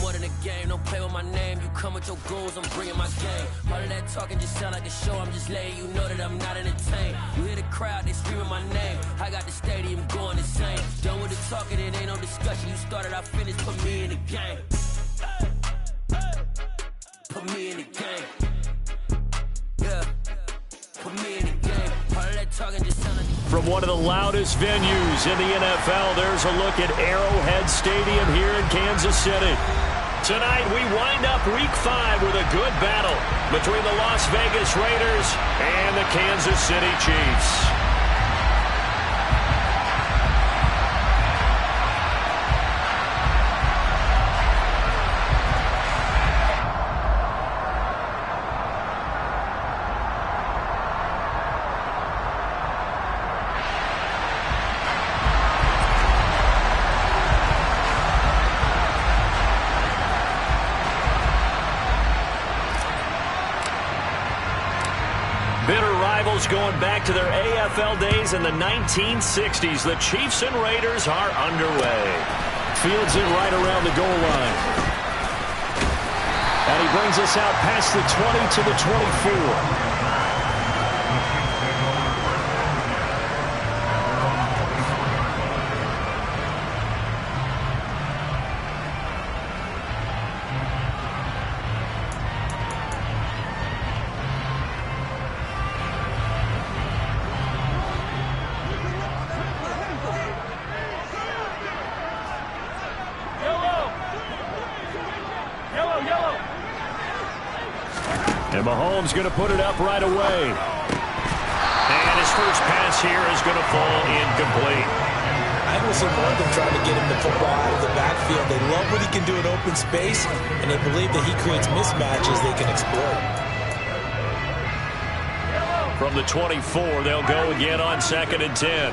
More than a game, don't play with my name. You come with your goons, I'm bringing my game. All of that talking just sound like a show. I'm just letting you know that I'm not entertained. You hear the crowd, they screaming my name. I got the stadium going insane. Done with the talking, it ain't no discussion. You started, I finished, put me in the game. Put me in the game. Yeah, put me in the game. All of that talking just sound like From one of the loudest venues in the NFL, there's a look at Arrowhead Stadium here in Kansas City. Tonight, we wind up Week 5 with a good battle between the Las Vegas Raiders and the Kansas City Chiefs. Bitter rivals going back to their AFL days in the 1960s. The Chiefs and Raiders are underway. Fields it right around the goal line. And he brings us out past the 20 to the 24. And Mahomes going to put it up right away. And his first pass here is going to fall incomplete. I almost want them trying to get him the football out of the backfield. They love what he can do in open space, and they believe that he creates mismatches they can exploit. From the 24, they'll go again on 2nd and 10.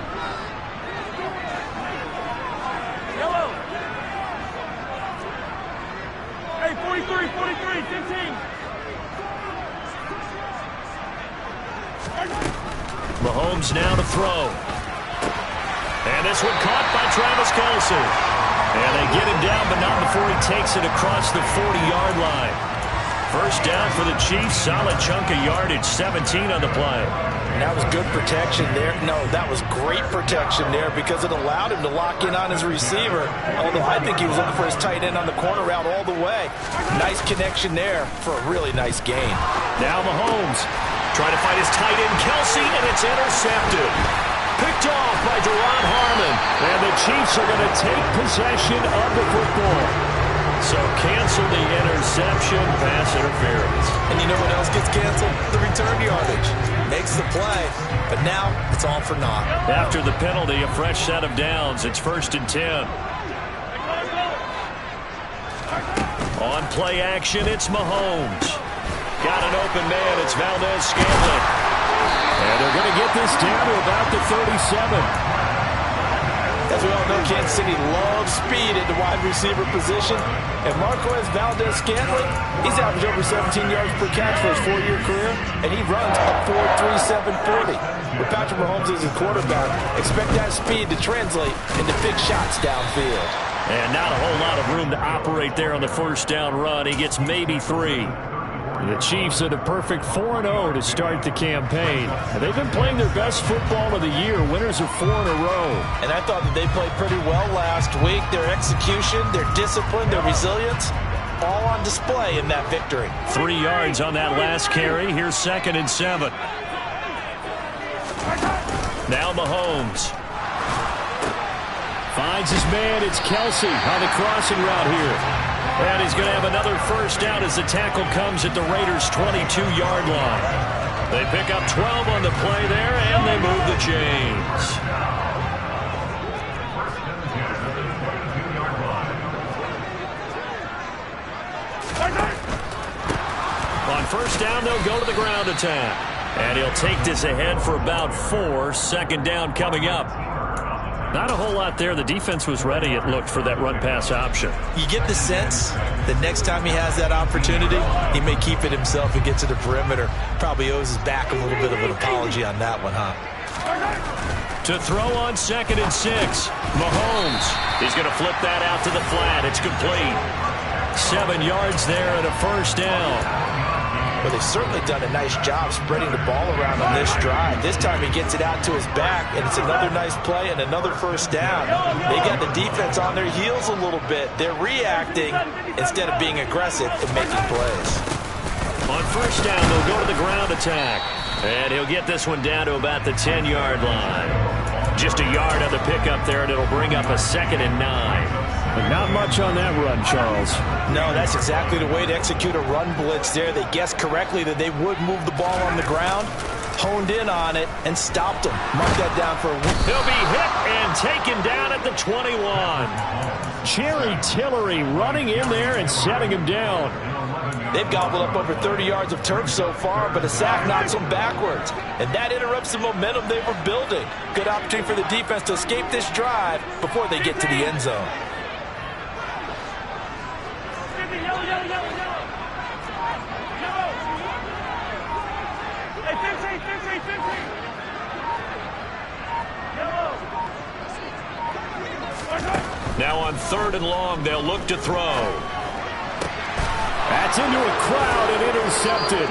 Hey, 43, 15. Mahomes now to throw. And this one caught by Travis Kelce. And they get him down, but not before he takes it across the 40-yard line. First down for the Chiefs. Solid chunk of yardage, 17 on the play. And that was good protection there. No, that was great protection there because it allowed him to lock in on his receiver. Although I think he was looking for his tight end on the corner route all the way. Nice connection there for a really nice gain. Now Mahomes trying to find his tight end, Kelce, and it's intercepted. Picked off by Deron Harmon. And the Chiefs are going to take possession of the football. So cancel the interception, pass interference. And you know what else gets canceled? The return yardage. Makes the play, but now it's all for naught. After the penalty, a fresh set of downs. It's 1st and 10. On play action, it's Mahomes. Got an open man. It's Valdez-Scantling. And they're going to get this down to about the 37. As we all know, Kansas City loves speed at the wide receiver position. And Marquez Valdez-Scantling, he's averaged over 17 yards per catch for his 4-year career, and he runs a 4.37 40. With Patrick Mahomes as his quarterback, expect that speed to translate into big shots downfield. And not a whole lot of room to operate there on the first down run. He gets maybe 3. The Chiefs at a perfect 4-0 to start the campaign. They've been playing their best football of the year. Winners of 4 in a row. And I thought that they played pretty well last week. Their execution, their discipline, their resilience, all on display in that victory. 3 yards on that last carry. Here's 2nd and 7. Now Mahomes finds his man. It's Kelce on the crossing route here. And he's going to have another first down as the tackle comes at the Raiders' 22-yard line. They pick up 12 on the play there, and they move the chains. On first down, they'll go to the ground attack. And he'll take this ahead for about 4. Second down coming up. Not a whole lot there. The defense was ready, it looked, for that run-pass option. You get the sense that next time he has that opportunity, he may keep it himself and get to the perimeter. Probably owes his back a little bit of an apology on that one, huh? To throw on 2nd and 6. Mahomes. He's going to flip that out to the flat. It's complete. 7 yards there and a first down. Well, they've certainly done a nice job spreading the ball around on this drive. This time he gets it out to his back, and it's another nice play and another first down. They got the defense on their heels a little bit. They're reacting instead of being aggressive and making plays. On first down, they'll go to the ground attack. And he'll get this one down to about the 10-yard line. Just a yard on the pickup there, and it'll bring up a 2nd and 9. But not much on that run, Charles. No, that's exactly the way to execute a run blitz there. They guessed correctly that they would move the ball on the ground, honed in on it, and stopped him. Mark that down for a win. He'll be hit and taken down at the 21. Cherry Tillery running in there and setting him down. They've gobbled up over 30 yards of turf so far, but a sack knocks them backwards. And that interrupts the momentum they were building. Good opportunity for the defense to escape this drive before they get to the end zone. Now on 3rd and long, they'll look to throw. That's into a crowd and intercepted.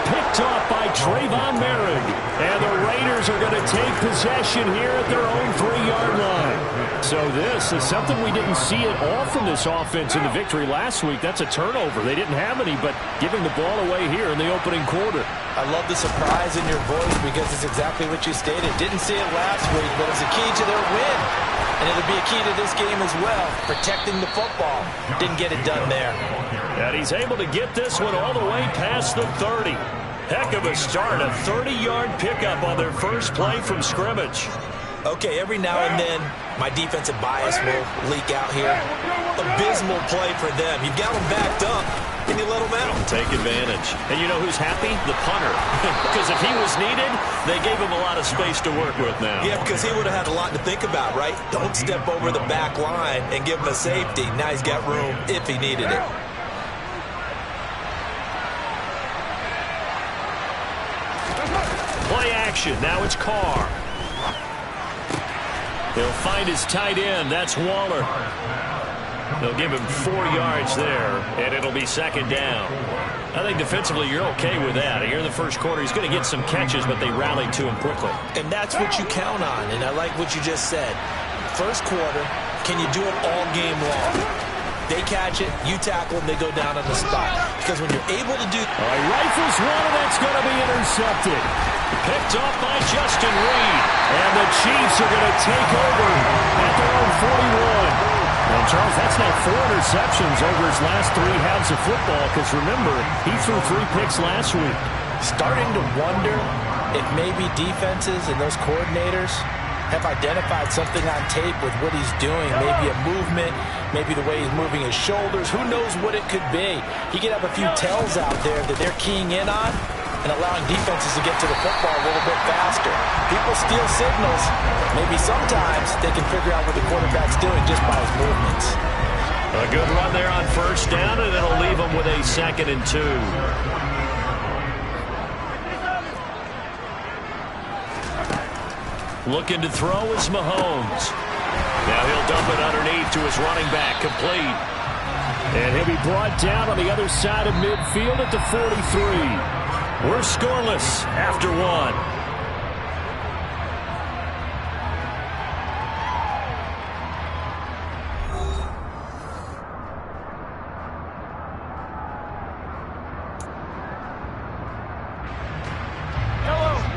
Picked off by Trayvon Merrick. And the Raiders are going to take possession here at their own 3-yard line. So this is something we didn't see at all from this offense in the victory last week. That's a turnover. They didn't have any, but giving the ball away here in the opening quarter. I love the surprise in your voice because it's exactly what you stated. Didn't see it last week, but it's a key to their win. And it'll be a key to this game as well, protecting the football. Didn't get it done there. And he's able to get this one all the way past the 30. Heck of a start, a 30-yard pickup on their first play from scrimmage. Okay, every now and then, my defensive bias will leak out here. Abysmal play for them. You've got them backed up, and you let them out. Take advantage. And you know who's happy? The punter. Because if he was needed, they gave him a lot of space to work with now. Yeah, because he would have had a lot to think about, right? Don't step over the back line and give him a safety. Now he's got room if he needed it. Play action. Now it's Carr. He'll find his tight end. That's Waller. They'll give him 4 yards there, and it'll be 2nd down. I think defensively you're okay with that. Here in the first quarter, he's going to get some catches, but they rallied to him quickly. And that's what you count on, and I like what you just said. First quarter, can you do it all game long? They catch it, you tackle them, they go down on the spot. Because when you're able to do... All right, rifles one, and that's going to be intercepted. Picked off by Justin Reed. And the Chiefs are going to take over at their own 41. And, Charles, that's now 4 interceptions over his last 3 halves of football. Because, remember, he threw 3 picks last week. Starting to wonder if maybe defenses and those coordinators have identified something on tape with what he's doing. Maybe a movement, maybe the way he's moving his shoulders. Who knows what it could be? He could have a few tells out there that they're keying in on and allowing defenses to get to the football a little bit faster. People steal signals. Maybe sometimes they can figure out what the quarterback's doing just by his movements. A good run there on first down, and it'll leave them with a 2nd and 2. Looking to throw is Mahomes. Now he'll dump it underneath to his running back, complete. And he'll be brought down on the other side of midfield at the 43. We're scoreless after 1.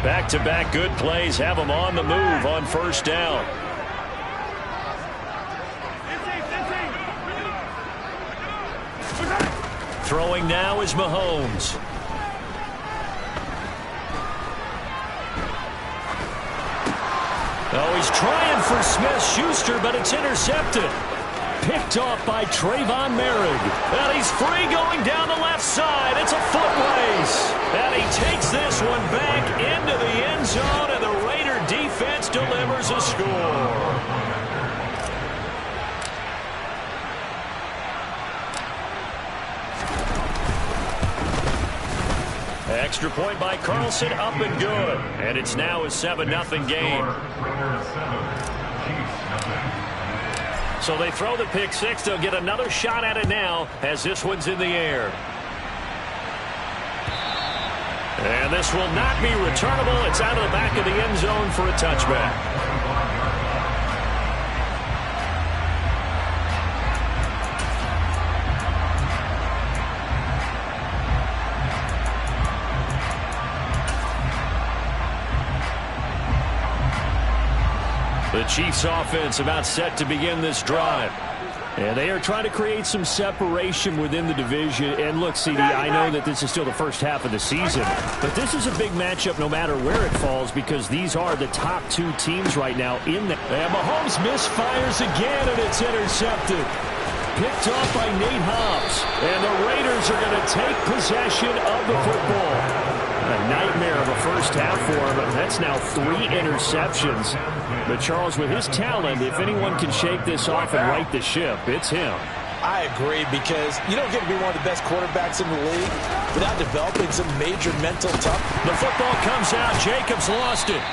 Back-to-back good plays have them on the move on first down. Throwing now is Mahomes. Oh, he's trying for Smith-Schuster, but it's intercepted. picked off by Trayvon Merrick. And he's free going down the left side. It's a foot race. And he takes this one back into the end zone, and the Raider defense delivers a score. Extra point by Carlson, up and good. And it's now a 7-0 game. So they throw the pick six. They'll get another shot at it now as this one's in the air. And this will not be returnable. It's out of the back of the end zone for a touchback. The Chiefs offense about set to begin this drive. And they are trying to create some separation within the division. And look, CD, I know that this is still the first half of the season, but this is a big matchup no matter where it falls because these are the top two teams right now in the... And Mahomes misfires again, and it's intercepted. Picked off by Nate Hobbs. And the Raiders are going to take possession of the football. A nightmare of a first half for him. That's now 3 interceptions. But Charles, with his talent, if anyone can shake this off and right the ship, it's him. I agree, because you don't get to be one of the best quarterbacks in the league without developing some major mental toughness. The football comes out. Jacobs lost it.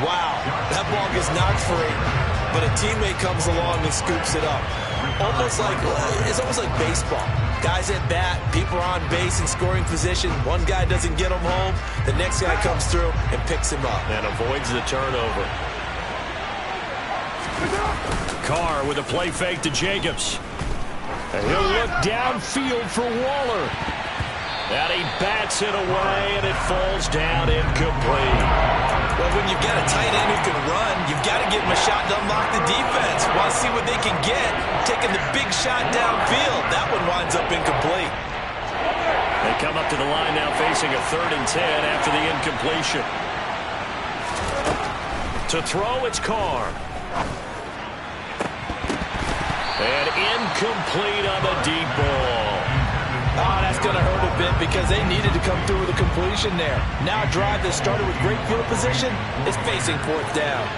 Wow, that ball gets knocked free, but a teammate comes along and scoops it up. It's almost like baseball. Guys at bat, people are on base in scoring position. One guy doesn't get him home. The next guy comes through and picks him up. And avoids the turnover. Carr with a play fake to Jacobs. And he'll look downfield for Waller. And he bats it away, and it falls down incomplete. Well, when you've got a tight end who can run, you've got to give him a shot to unlock the defense. Want to see what they can get. Taking the big shot downfield. That one winds up incomplete. They come up to the line now facing a 3rd and 10 after the incompletion. To throw, it's Carr. And incomplete on the deep ball. Oh, that's going to hurt a bit because they needed to come through with a completion there. Now a drive that started with great field position is facing 4th down.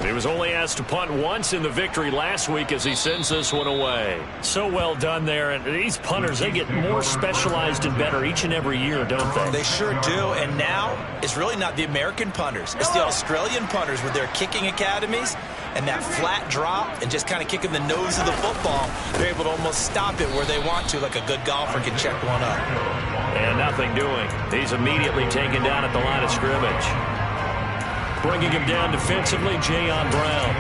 He was only asked to punt once in the victory last week as he sends this one away. So well done there. And these punters, they get more specialized and better each and every year, don't they? They sure do. And now it's really not the American punters. It's the Australian punters with their kicking academies and that flat drop and just kind of kicking the nose of the football. They're able to almost stop it where they want to, like a good golfer can check one up. And nothing doing. He's immediately taken down at the line of scrimmage. Bringing him down defensively, Jayon Brown.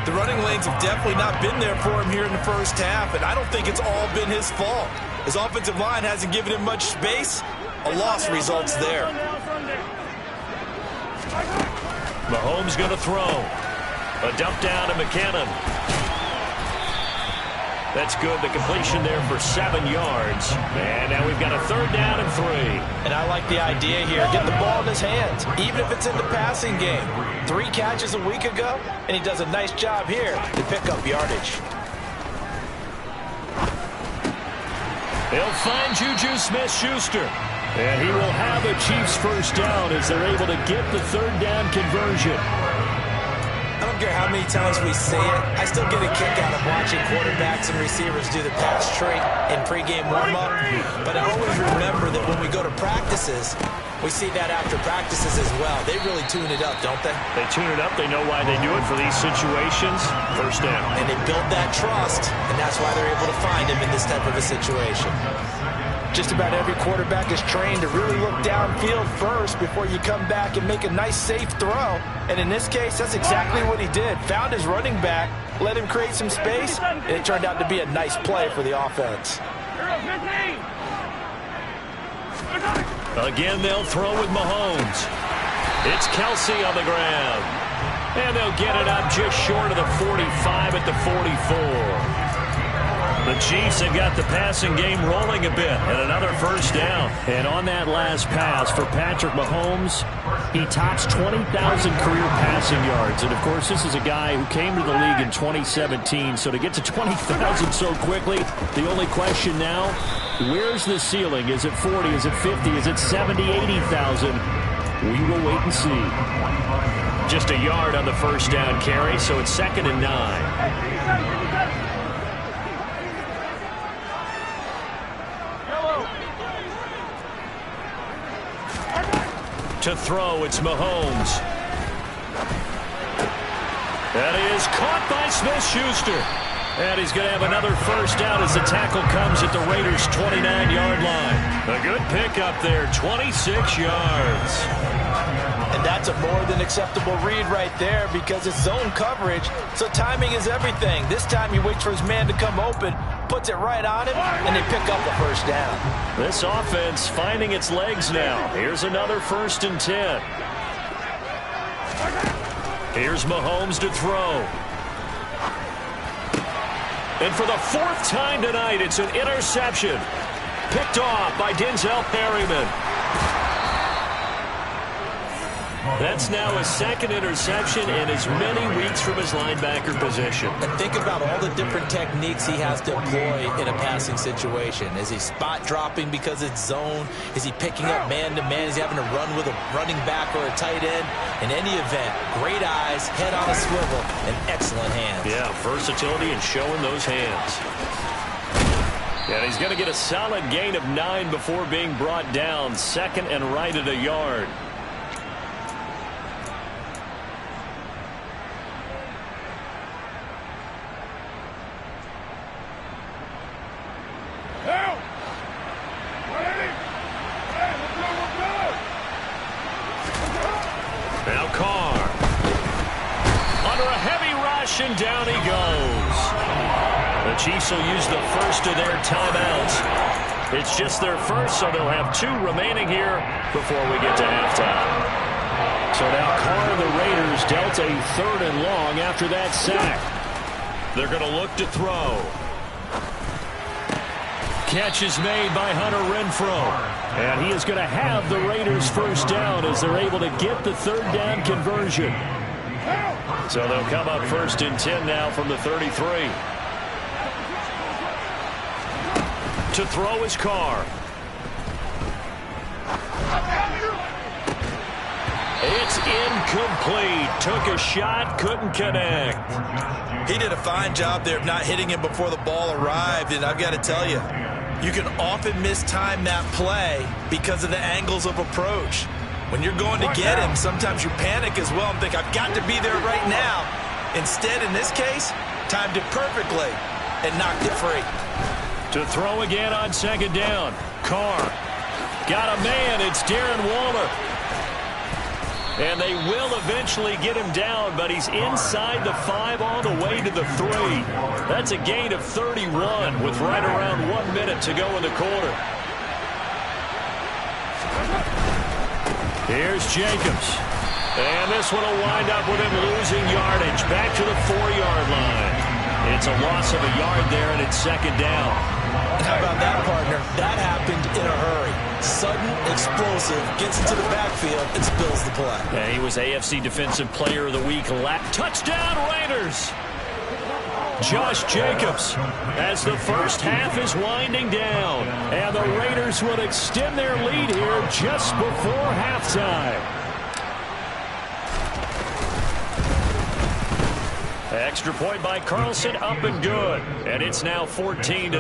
The running lanes have definitely not been there for him here in the first half, and I don't think it's all been his fault. His offensive line hasn't given him much space. A loss results there. Mahomes going to throw. A dump down to McKinnon. That's good. The completion there for 7 yards. And now we've got a 3rd down and 3. And I like the idea here. Get the ball in his hands, even if it's in the passing game. 3 catches a week ago, and he does a nice job here to pick up yardage. They'll find Juju Smith-Schuster. And he will have a Chiefs 1st down as they're able to get the 3rd down conversion. I don't care how many times we say it, I still get a kick out of watching quarterbacks and receivers do the pass trait in pregame warm-up. But I always remember that when we go to practices, we see that after practices as well. They really tune it up, don't they? They tune it up. They know why they do it for these situations. 1st down. And they build that trust, and that's why they're able to find him in this type of a situation. Just about every quarterback is trained to really look downfield first before you come back and make a nice, safe throw. And in this case, that's exactly what he did. Found his running back, let him create some space, and it turned out to be a nice play for the offense. Again, they'll throw with Mahomes. It's Kelsey on the ground. And they'll get it up just short of the 45 at the 44. The Chiefs have got the passing game rolling a bit, and another first down. And on that last pass for Patrick Mahomes, he tops 20,000 career passing yards. And, of course, this is a guy who came to the league in 2017. So to get to 20,000 so quickly, the only question now, where's the ceiling? Is it 40? Is it 50? Is it 70, 80,000? We will wait and see. Just a yard on the first down carry, so it's 2nd and 9. To throw, it's Mahomes. That is caught by Smith-Schuster. And he's going to have another first down as the tackle comes at the Raiders' 29-yard line. A good pickup there, 26 yards. And that's a more than acceptable read right there because it's zone coverage, so timing is everything. This time he waits for his man to come open, puts it right on him, and they pick up a first down. This offense finding its legs now. Here's another 1st and 10. Here's Mahomes to throw. And for the 4th time tonight, it's an interception. Picked off by Denzel Perryman. That's now his 2nd interception in as many weeks from his linebacker position. And think about all the different techniques he has to employ in a passing situation. Is he spot dropping because it's zone? Is he picking up man-to-man? Is he having to run with a running back or a tight end? In any event, great eyes, head on a swivel, and excellent hands. Yeah, versatility and showing those hands. And he's going to get a solid gain of 9 before being brought down. 2nd and right at a yard. Now Carr. Under a heavy rush, and down he goes. The Chiefs will use the first of their timeouts. It's just their first, so they'll have 2 remaining here before we get to halftime. So now Carr and the Raiders dealt a 3rd and long after that sack. They're going to look to throw. Catch is made by Hunter Renfrow. And he is going to have the Raiders first down as they're able to get the 3rd down conversion. So they'll come up 1st and 10 now from the 33. To throw his Carr. It's incomplete. Took a shot, couldn't connect. He did a fine job there of not hitting him before the ball arrived, and I've got to tell you, you can often mistime that play because of the angles of approach. When you're going to get him, sometimes you panic as well and think, I've got to be there right now. Instead, in this case, timed it perfectly and knocked it free. To throw again on 2nd down. Carr. Got a man. It's Darren Waller. And they will eventually get him down, but he's inside the 5 on the way to the 3. That's a gain of 31 with right around 1 minute to go in the quarter. Here's Jacobs. And this one will wind up with him losing yardage back to the 4-yard line. It's a loss of a yard there, and it's 2nd down. How about that, partner? That happened in a hurry. Sudden, explosive, gets into the backfield, and spills the play. Yeah, he was AFC Defensive Player of the Week. Touchdown, Raiders! Josh Jacobs as the first half is winding down. And the Raiders will extend their lead here just before halftime. Extra point by Carlson, up and good. And it's now 14-0.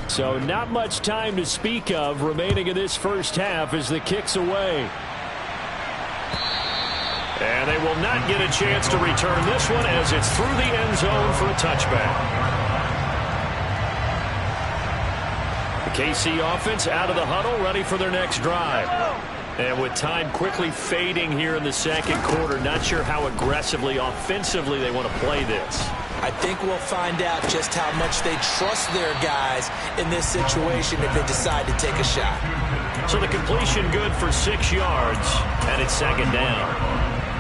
So not much time to speak of remaining in this first half as the kick's away. And they will not get a chance to return this one as it's through the end zone for a touchback. The KC offense out of the huddle, ready for their next drive. And with time quickly fading here in the 2nd quarter, not sure how aggressively, offensively they want to play this. I think we'll find out just how much they trust their guys in this situation if they decide to take a shot. So the completion good for 6 yards, and it's 2nd down.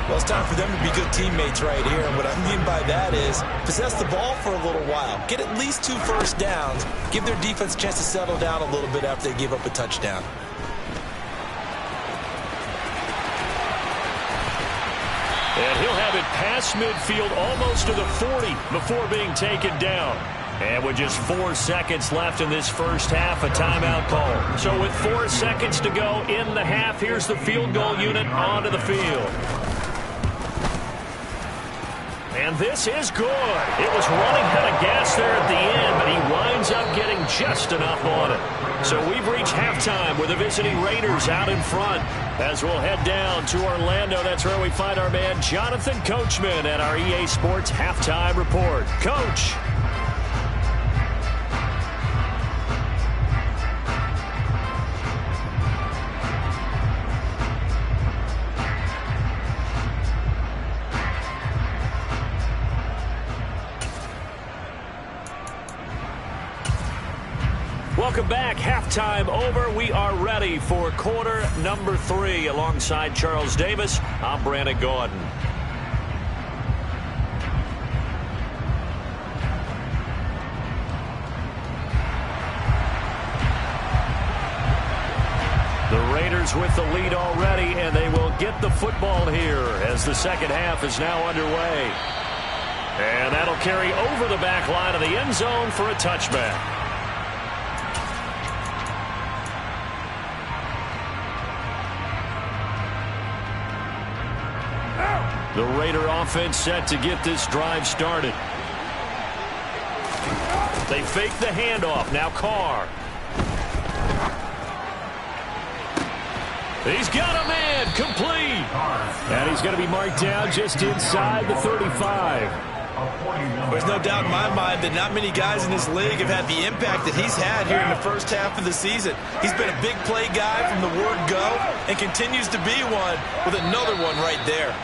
Well, it's time for them to be good teammates right here. And what I mean by that is possess the ball for a little while. Get at least 2 first downs. Give their defense a chance to settle down a little bit after they give up a touchdown. And he'll have it past midfield almost to the 40 before being taken down. And with just 4 seconds left in this first half, a timeout call. So with 4 seconds to go in the half, here's the field goal unit onto the field. And this is good. It was running out of gas there at the end, but he winds up getting just enough on it. So we've reached halftime with the visiting Raiders out in front. As we'll head down to Orlando, that's where we find our man Jonathan Coachman at our EA Sports Halftime Report. Coach. Welcome back. Halftime over. We are ready for quarter number 3. Alongside Charles Davis, I'm Brandon Gordon. The Raiders with the lead already, and they will get the football here as the second half is now underway. And that'll carry over the back line of the end zone for a touchback. The Raider offense set to get this drive started. They fake the handoff. Now Carr. He's got a man. Complete. And he's going to be marked down just inside the 35. There's no doubt in my mind that not many guys in this league have had the impact that he's had here in the first half of the season. He's been a big play guy from the word go and continues to be one with another one right there.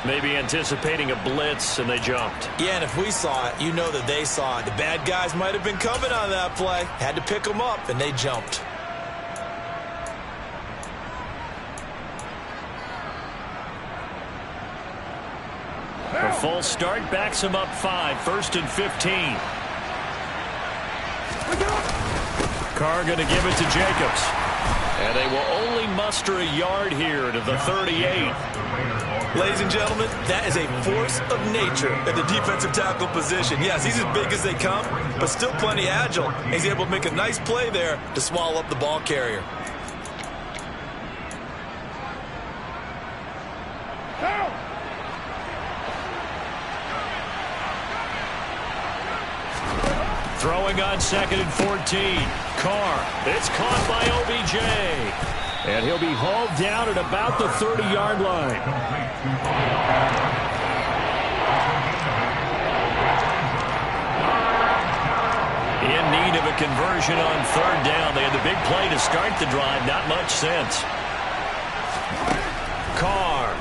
Maybe anticipating a blitz, and they jumped. Yeah, and if we saw it, you know that they saw it. The bad guys might have been coming on that play. Had to pick them up, and they jumped. A false start backs him up 5. 1st and 15. Carr going to give it to Jacobs. And they will only muster a yard here to the 38. Ladies and gentlemen, that is a force of nature at the defensive tackle position. Yes, he's as big as they come, but still plenty agile. He's able to make a nice play there to swallow up the ball carrier. Throwing on 2nd and 14. Carr. It's caught by OBJ. And he'll be hauled down at about the 30-yard line. In need of a conversion on 3rd down. They had the big play to start the drive. Not much sense. Carr.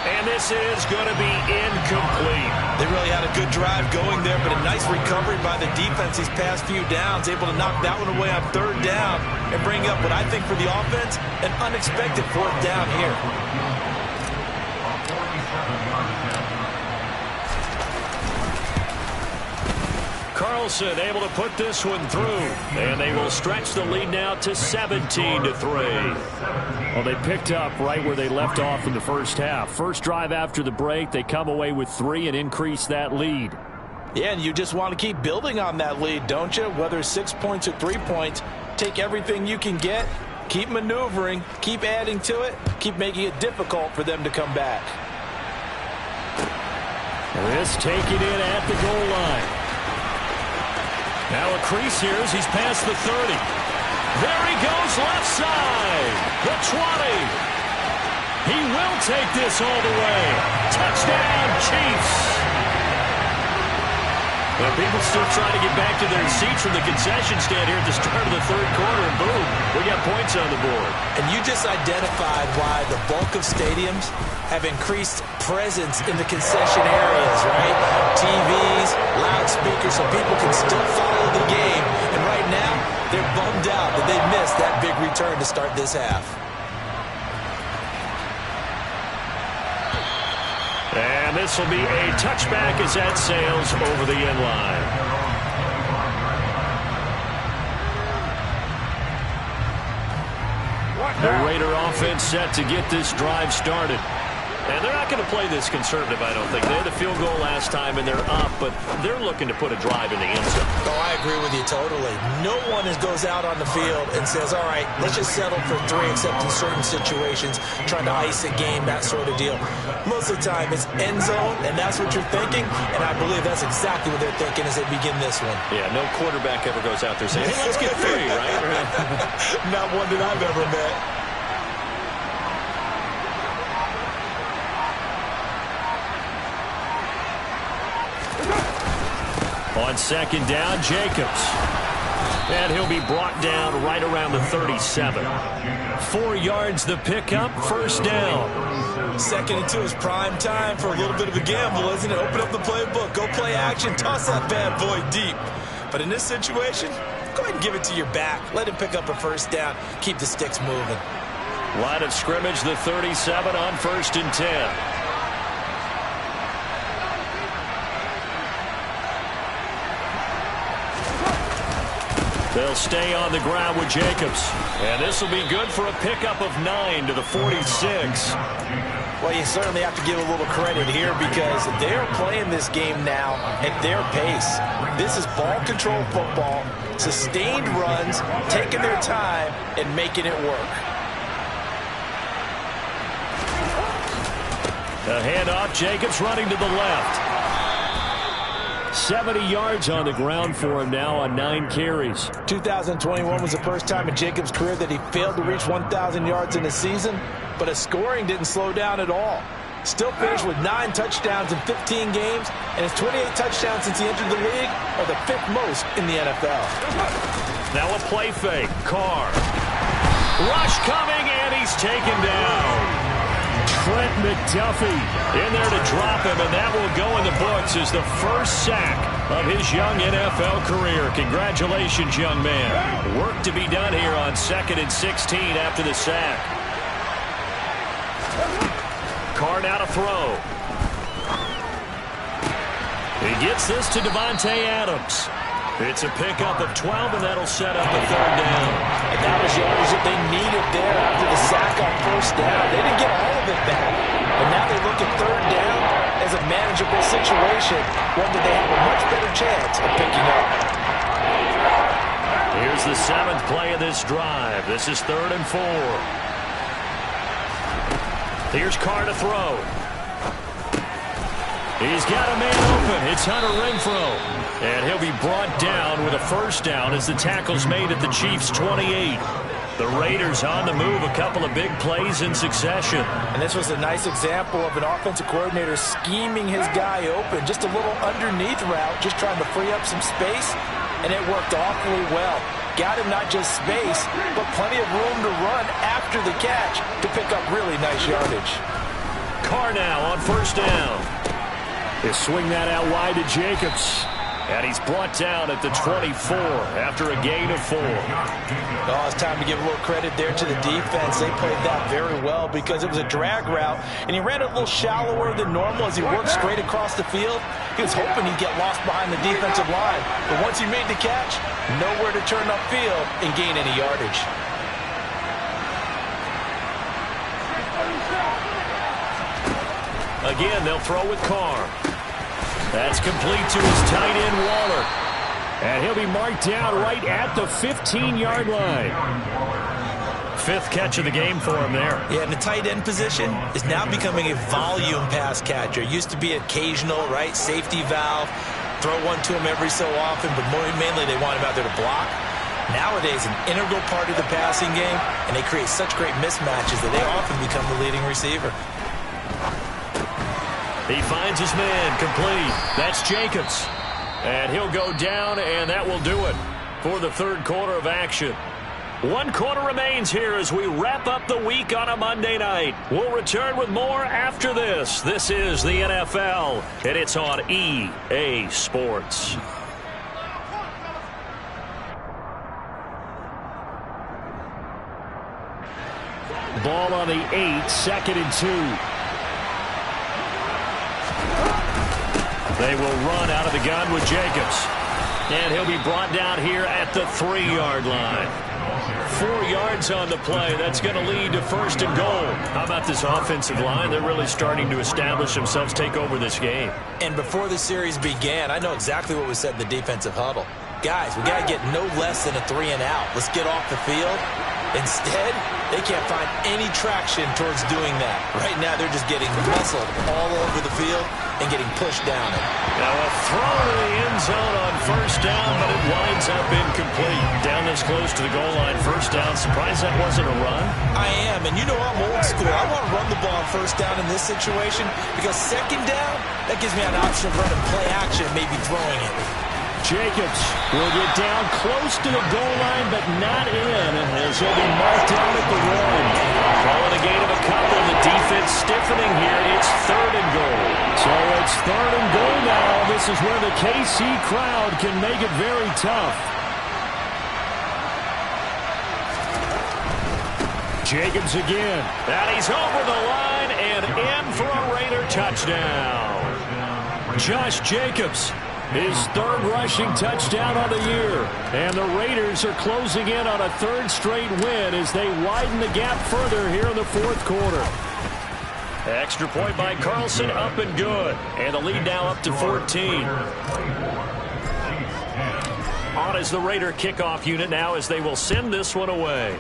And this is going to be incomplete. They really had a good drive going there, but a nice recovery by the defense these past few downs, able to knock that one away on 3rd down and bring up what I think for the offense, an unexpected 4th down here. Carlson able to put this one through, and they will stretch the lead now to 17-3. Well, they picked up right where they left off in the first half. First drive after the break, they come away with 3 and increase that lead. Yeah, and you just want to keep building on that lead, don't you? Whether 6 points or 3 points, take everything you can get, keep maneuvering, keep adding to it, keep making it difficult for them to come back. This taken in at the goal line. Now a crease here as he's past the 30. There he goes, left side. The 20. He will take this all the way. Touchdown, Chiefs. Well, people still trying to get back to their seats from the concession stand here at the start of the 3rd quarter, and boom, we got points on the board. And you just identified why the bulk of stadiums have increased presence in the concession areas, right? TVs, loudspeakers, so people can still follow the game. And right now, they're bummed out that they missed that big return to start this half. And this will be a touchback as that sails over the end line. The Raider offense set to get this drive started. And they're not going to play this conservative, I don't think. They had the field goal last time, and they're up, but they're looking to put a drive in the end zone. Oh, I agree with you totally. No one goes out on the field and says, all right, let's just settle for 3, except in certain situations, trying to ice a game, that sort of deal. Most of the time, it's end zone, and that's what you're thinking, and I believe that's exactly what they're thinking as they begin this one. Yeah, no quarterback ever goes out there saying, hey, let's get 3, right? Not one that I've ever met. On second down, Jacobs. And he'll be brought down right around the 37. 4 yards the pickup, first down. 2nd and 2 is prime time for a little bit of a gamble, isn't it? Open up the playbook, go play action, toss that bad boy deep. But in this situation, go ahead and give it to your back. Let him pick up a first down, keep the sticks moving. Line of scrimmage, the 37 on 1st and 10. They'll stay on the ground with Jacobs. And this will be good for a pickup of 9 to the 46. Well, you certainly have to give a little credit here because they're playing this game now at their pace. This is ball control football, sustained runs, taking their time and making it work. A handoff, Jacobs running to the left. 70 yards on the ground for him now on 9 carries. 2021 was the first time in Jacobs' career that he failed to reach 1,000 yards in a season, but his scoring didn't slow down at all. Still finished with 9 touchdowns in 15 games, and his 28 touchdowns since he entered the league are the 5th most in the NFL. Now a play fake. Carr. Rush coming, and he's taken down. Trent McDuffie in there to drop him, and that will go in the books as the first sack of his young NFL career. Congratulations, young man. Work to be done here on 2nd and 16 after the sack. Carr now to throw. He gets this to Devontae Adams. It's a pickup of 12, and that'll set up a 3rd down. And that was yardage that they needed there after the sack on 1st down. They didn't get all of it back. But now they look at 3rd down as a manageable situation, one that they have a much better chance of picking up. Here's the 7th play of this drive. This is 3rd and 4. Here's Carr to throw. He's got a man open. It's Hunter Renfrow. And he'll be brought down with a first down as the tackle's made at the Chiefs' 28. The Raiders on the move, a couple of big plays in succession. And this was a nice example of an offensive coordinator scheming his guy open. Just a little underneath route, just trying to free up some space, and it worked awfully well. Got him not just space, but plenty of room to run after the catch to pick up really nice yardage. Carr now on first down. They swing that out wide to Jacobs. And he's brought down at the 24 after a gain of 4. Oh, it's time to give a little credit there to the defense. They played that very well because it was a drag route, and he ran it a little shallower than normal as he worked straight across the field. He was hoping he'd get lost behind the defensive line, but once he made the catch, nowhere to turn upfield and gain any yardage. Again, they'll throw with Carr. That's complete to his tight end, Waller. And he'll be marked down right at the 15-yard line. 5th catch of the game for him there. Yeah, and the tight end position is now becoming a volume pass catcher. It used to be occasional, right? Safety valve. Throw one to him every so often, but mainly they want him out there to block. Nowadays, an integral part of the passing game, and they create such great mismatches that they often become the leading receiver. He finds his man, complete. That's Jacobs. And he'll go down, and that will do it for the 3rd quarter of action. 1 quarter remains here as we wrap up the week on a Monday night. We'll return with more after this. This is the NFL, and it's on EA Sports. Ball on the 8, 2nd and 2. They will run out of the gun with Jacobs. And he'll be brought down here at the 3-yard line. 4 yards on the play. That's going to lead to 1st and goal. How about this offensive line? They're really starting to establish themselves, take over this game. And before the series began, I know exactly what was said in the defensive huddle. Guys, we got to get no less than a 3 and out. Let's get off the field. Instead, they can't find any traction towards doing that. Right now, they're just getting muscled all over the field and getting pushed down it. Now a throw to the end zone on 1st down, but it winds up incomplete. Down this close to the goal line, 1st down. Surprised that wasn't a run? I am, and you know I'm old school. I want to run the ball on 1st down in this situation because 2nd down, that gives me an option of running play action, maybe throwing it. Jacobs will get down close to the goal line, but not in, as he'll be marked down at the run. Calling a gain of a couple. The defense stiffening here. It's 3rd and goal. So it's 3rd and goal now. This is where the KC crowd can make it very tough. Jacobs again. And he's over the line and in for a Raider touchdown. Josh Jacobs, his 3rd rushing touchdown on the year. And the Raiders are closing in on a 3rd straight win as they widen the gap further here in the 4th quarter. Extra point by Carlson, up and good. And the lead now up to 14. On is the Raider kickoff unit now as they will send this one away.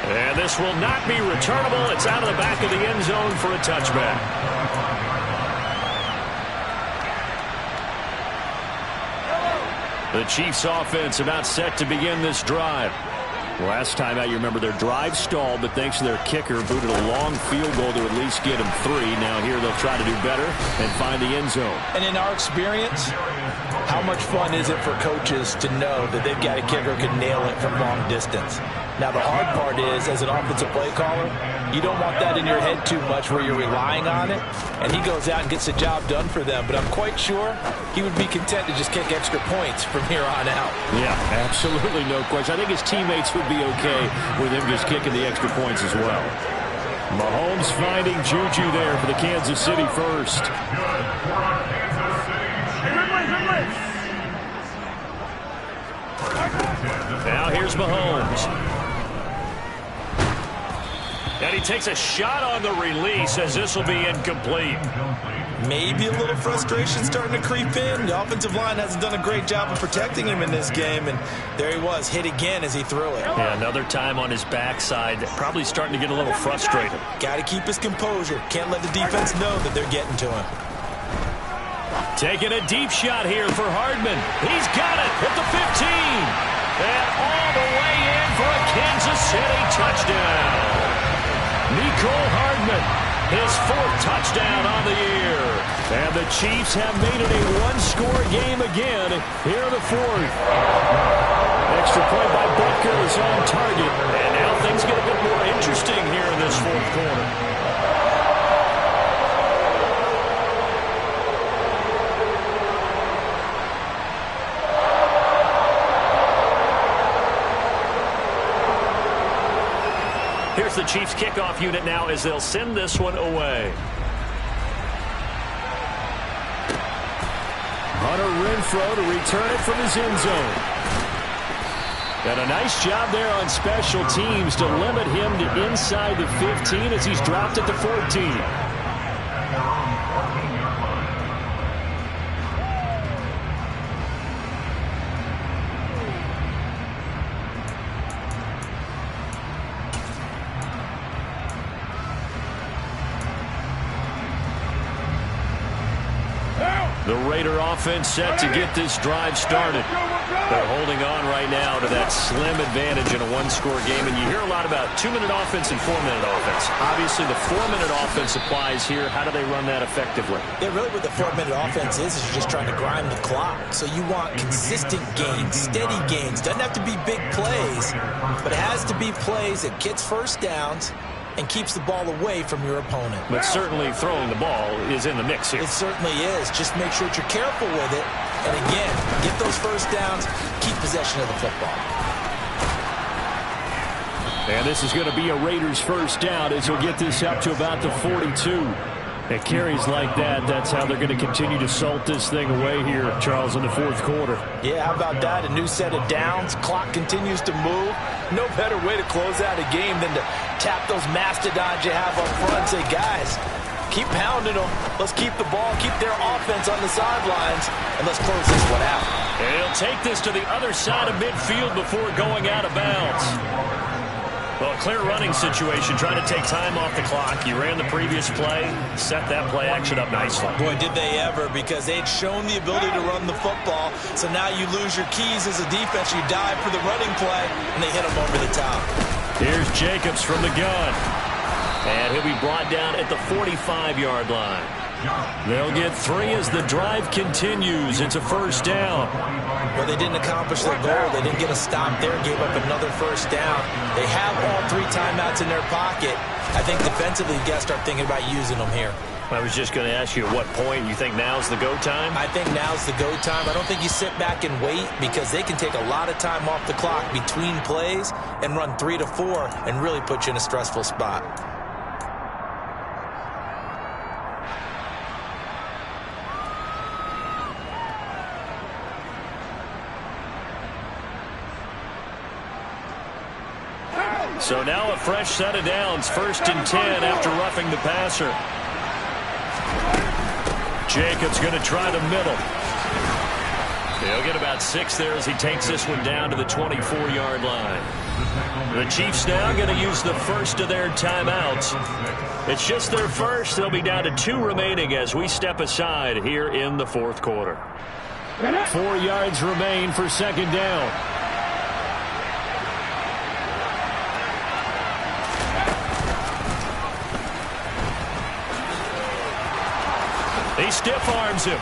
And this will not be returnable. It's out of the back of the end zone for a touchback. The Chiefs offense about set to begin this drive. Last time out, you remember their drive stalled, but thanks to their kicker, booted a long field goal to at least get them 3. Now here they'll try to do better and find the end zone. And in our experience, how much fun is it for coaches to know that they've got a kicker who can nail it from long distance? Now, the hard part is, as an offensive play caller, you don't want that in your head too much where you're relying on it, and he goes out and gets the job done for them. But I'm quite sure he would be content to just kick extra points from here on out. Yeah, absolutely no question. I think his teammates would be okay with him just kicking the extra points as well. Mahomes finding Juju there for the Kansas City first. Now here's Mahomes. And he takes a shot on the release as this will be incomplete. Maybe a little frustration starting to creep in. The offensive line hasn't done a great job of protecting him in this game, and there he was, hit again as he threw it. Yeah, another time on his backside, probably starting to get a little frustrated. Got to keep his composure. Can't let the defense know that they're getting to him. Taking a deep shot here for Hardman. He's got it at the 15. And all the way in for a Kansas City touchdown. Nicole Hardman, his 4th touchdown on the year. And the Chiefs have made it a 1-score game again here in the 4th. Extra point by Butker is on target. And now things get a bit more interesting here in this 4th quarter. Here's the Chiefs kickoff unit now as they'll send this one away. Hunter Renfrow to return it from his end zone. And a nice job there on special teams to limit him to inside the 15 as he's dropped at the 14. The Raider offense set to get this drive started. They're holding on right now to that slim advantage in a 1-score game. And you hear a lot about 2-minute offense and 4-minute offense. Obviously, the 4-minute offense applies here. How do they run that effectively? Yeah, really what the 4-minute offense is you're just trying to grind the clock. So you want consistent gains, steady gains. Doesn't have to be big plays, but it has to be plays that gets 1st downs and keeps the ball away from your opponent. But certainly throwing the ball is in the mix here. It certainly is. Just make sure that you're careful with it. And again, get those 1st downs, keep possession of the football. And this is going to be a Raiders 1st down as he'll get this up to about the 42. At carries like that, that's how they're going to continue to salt this thing away here, Charles, in the fourth quarter. Yeah, how about that? A new set of downs. Clock continues to move. No better way to close out a game than to tap those mastodons you have up front and say, guys, keep pounding them. Let's keep the ball, keep their offense on the sidelines, and let's close this one out. And he'll take this to the other side of midfield before going out of bounds. Well, clear running situation, trying to take time off the clock. You ran the previous play, set that play action up nicely. Boy, did they ever, because they'd shown the ability to run the football. So now you lose your keys as a defense. You dive for the running play, and they hit them over the top. Here's Jacobs from the gun. And he'll be brought down at the 45-yard line. They'll get 3 as the drive continues. It's a first down. Well, they didn't accomplish their goal. They didn't get a stop there, gave up another first down. They have all 3 timeouts in their pocket. I think defensively, you got to start thinking about using them here. I was just going to ask you at what point you think now's the go time? I think now's the go time. I don't think you sit back and wait, because they can take a lot of time off the clock between plays and run 3 to 4 and really put you in a stressful spot. So now a fresh set of downs, 1st and 10 after roughing the passer. Jacobs going to try the middle. He'll get about 6 there as he takes this one down to the 24-yard line. The Chiefs now going to use the first of their timeouts. It's just their first. They'll be down to 2 remaining as we step aside here in the fourth quarter. 4 yards remain for 2nd down. He stiff arms him.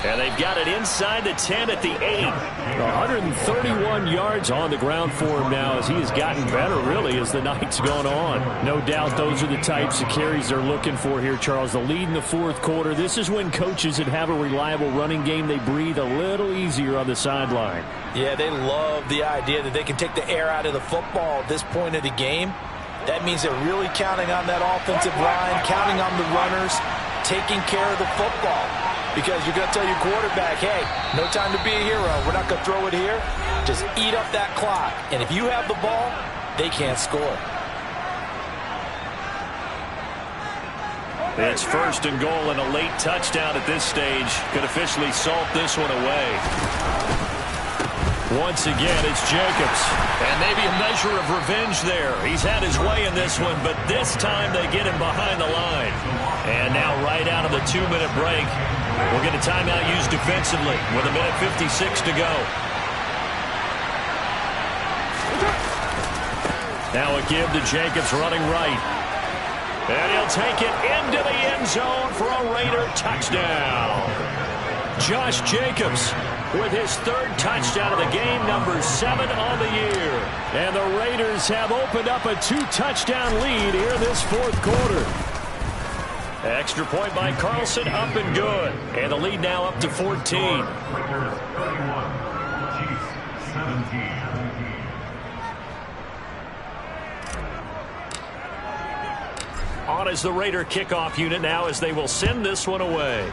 And they've got it inside the 10 at the 8. 131 yards on the ground for him now as he has gotten better, really, as the night's gone on. No doubt those are the types of carries they're looking for here, Charles. The lead in the fourth quarter. This is when coaches that have a reliable running game, they breathe a little easier on the sideline. Yeah, they love the idea that they can take the air out of the football at this point of the game. That means they're really counting on that offensive line, counting on the runners, taking care of the football. Because you're going to tell your quarterback, hey, no time to be a hero. We're not going to throw it here. Just eat up that clock. And if you have the ball, they can't score. It's 1st and goal and a late touchdown at this stage. Could officially salt this one away. Once again, it's Jacobs. And maybe a measure of revenge there. He's had his way in this one, but this time they get him behind the line. And now right out of the 2-minute break, we'll get a timeout used defensively with 1:56 to go. Now a give to Jacobs running right. And he'll take it into the end zone for a Raider touchdown. Josh Jacobs with his 3rd touchdown of the game, number 7 on the year. And the Raiders have opened up a 2-touchdown lead here this fourth quarter. Extra point by Carlson, up and good. And the lead now up to 14. On is the Raider kickoff unit now as they will send this one away.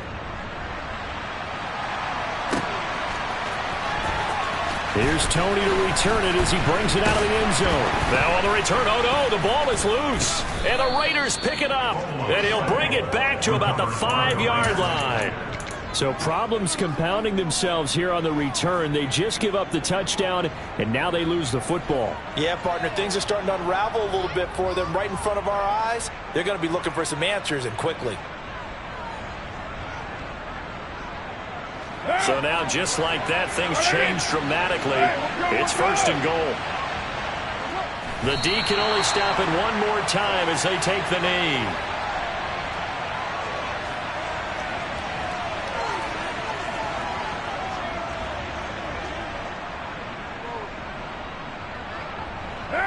Here's Tony to return it as he brings it out of the end zone. Now on the return, oh no, the ball is loose. And the Raiders pick it up. And he'll bring it back to about the 5-yard line. So problems compounding themselves here on the return. They just give up the touchdown, and now they lose the football. Yeah, partner, things are starting to unravel a little bit for them right in front of our eyes. They're going to be looking for some answers, and quickly. So now, just like that, things change dramatically. It's 1st and goal. The D can only stop it one more time as they take the knee.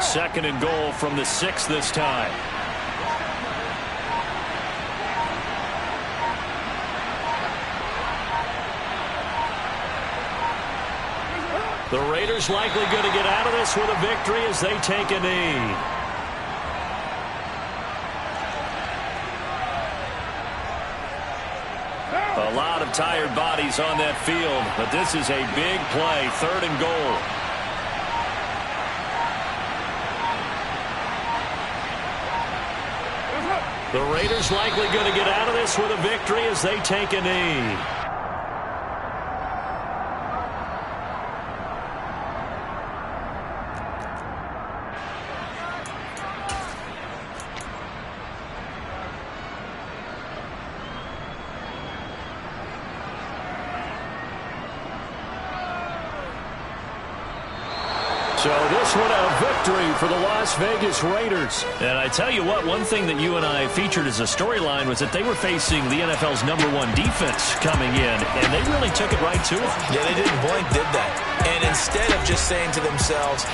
Second and goal from the 6 this time. The Raiders likely going to get out of this with a victory as they take a knee. A lot of tired bodies on that field, but this is a big play, 3rd and goal. The Raiders likely going to get out of this with a victory as they take a knee. So this one a victory for the Las Vegas Raiders. And I tell you what, one thing that you and I featured as a storyline was that they were facing the NFL's #1 defense coming in, and they really took it right to them. Yeah, they didn't blink, did they? And instead of just saying to themselves,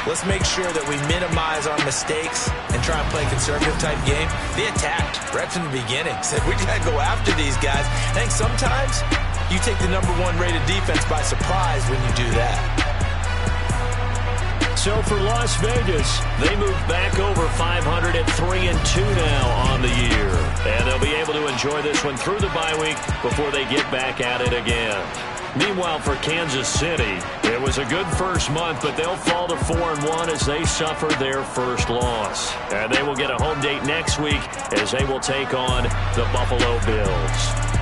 let's make sure that we minimize our mistakes and try and play a conservative-type game, they attacked right from the beginning. Said, we got to go after these guys. I think sometimes you take the #1 rated defense by surprise when you do that. So for Las Vegas, they move back over 500 at 3-2 now on the year. And they'll be able to enjoy this one through the bye week before they get back at it again. Meanwhile, for Kansas City, it was a good first month, but they'll fall to 4-1 as they suffer their first loss. And they will get a home date next week as they will take on the Buffalo Bills.